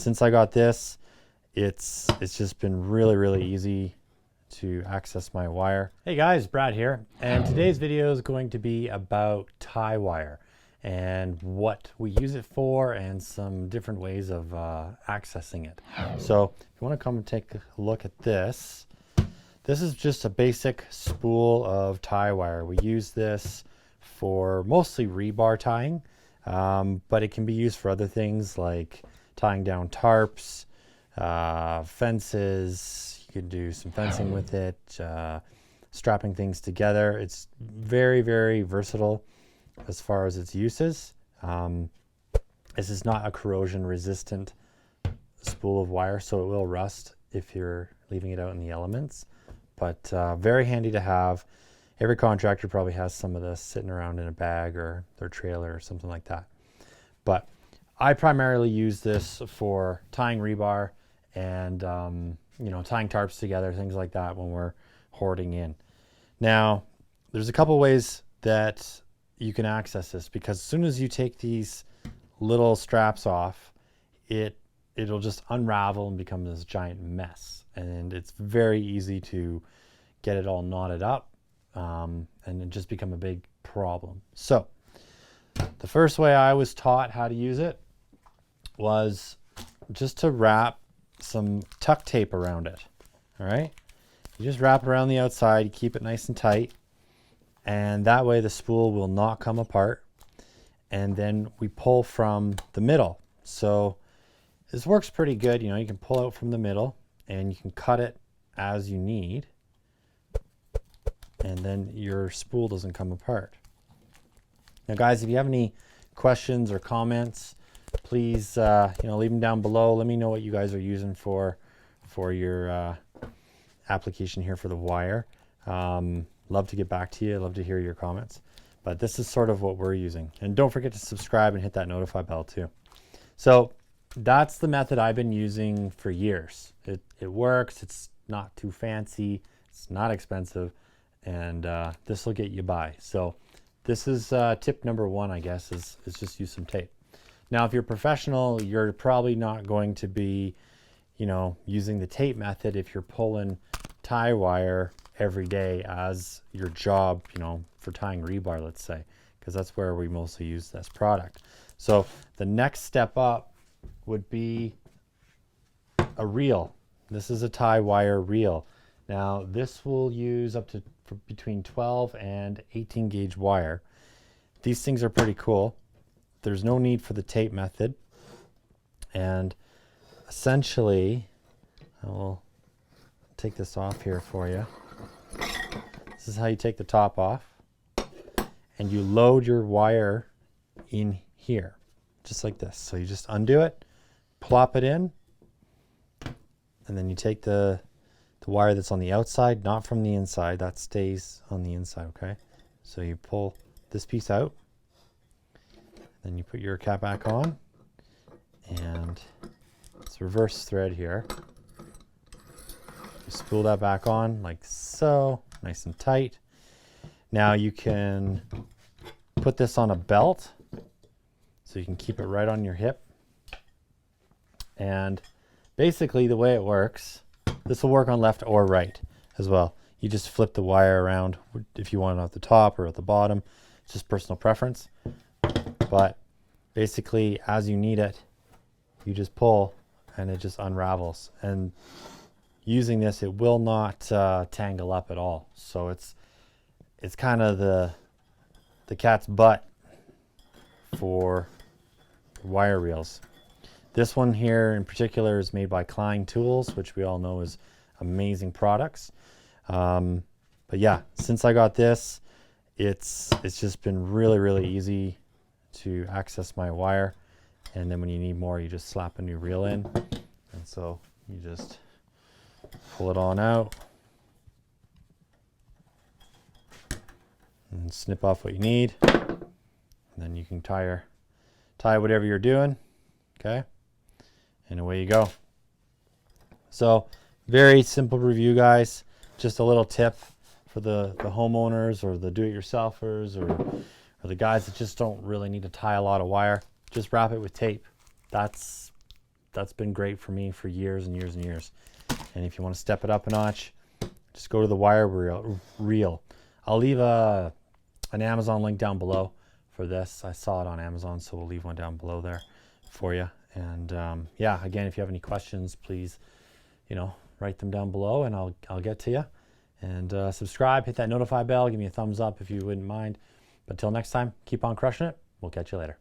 since I got this, it's just been really easy to access my wire. Hey guys, Brad here, and today's video is going to be about Tiewire and what we use it for and some different ways of accessing it. So if you want to come and take a look at this, this is just a basic spool of Tiewire. We use this for mostly rebar tying, but it can be used for other things like tying down tarps, fences. You could do some fencing with it, strapping things together. It's very versatile as far as its uses. This is not a corrosion resistant spool of wire, so it will rust if you're leaving it out in the elements, but very handy to have. Every contractor probably has some of this sitting around in a bag or their trailer or something like that. But I primarily use this for tying rebar and you know, tying tarps together, things like that when we're hoarding in. Now, there's a couple ways that you can access this, because as soon as you take these little straps off, it'll just unravel and become this giant mess, and it's very easy to get it all knotted up and it just become a big problem. So the first way I was taught how to use it was just to wrap some tuck tape around it. All right, you just wrap it around the outside, you keep it nice and tight, and that way the spool will not come apart. And then we pull from the middle. So this works pretty good. You know, you can pull out from the middle and you can cut it as you need, and then your spool doesn't come apart. Now guys, if you have any questions or comments, please you know, leave them down below. Let me know what you guys are using for your application here for the wire. Love to get back to you. Love to hear your comments. But this is sort of what we're using. And don't forget to subscribe and hit that notify bell too. So that's the method I've been using for years. It works. It's not too fancy. It's not expensive. And this will get you by. So this is tip number one, I guess, is just use some tape. Now, if you're professional, you're probably not going to be, you know, using the tape method if you're pulling tie wire every day as your job, you know, for tying rebar, let's say, because that's where we mostly use this product. So the next step up would be a reel. This is a Tiewire reel. Now this will use up to between 12 and 18 gauge wire. These things are pretty cool. There's no need for the tape method, and essentially I will take this off here for you. This is how you take the top off, and you load your wire in here just like this. So you just undo it, plop it in, and then you take the wire that's on the outside, not from the inside. That stays on the inside, okay? So you pull this piece out, then you put your cap back on, and it's reverse thread here. You spool that back on like so, nice and tight. Now you can put this on a belt so you can keep it right on your hip. And basically the way it works, this will work on left or right as well. You just flip the wire around if you want it at the top or at the bottom. It's just personal preference. But basically, as you need it, you just pull and it just unravels. And using this, it will not tangle up at all. So it's kind of the cat's butt for wire reels. This one here in particular is made by Klein tools, which we all know is amazing products. But yeah, since I got this, it's just been really easy to access my wire. And then when you need more, you just slap a new reel in. And so you just pull it on out and snip off what you need. And then you can tie whatever you're doing, okay? And away you go. So very simple review, guys. Just a little tip for the homeowners or the do-it-yourselfers or the guys that just don't really need to tie a lot of wire. Just wrap it with tape. That's that's been great for me for years and years and years. And if you want to step it up a notch, just go to the wire reel. I'll leave an Amazon link down below for this. I saw it on Amazon, so we'll leave one down below there for you. And yeah, again, if you have any questions, please, write them down below, and I'll get to you. And subscribe, hit that notify bell, give me a thumbs up if you wouldn't mind. But till next time, keep on crushing it. We'll catch you later.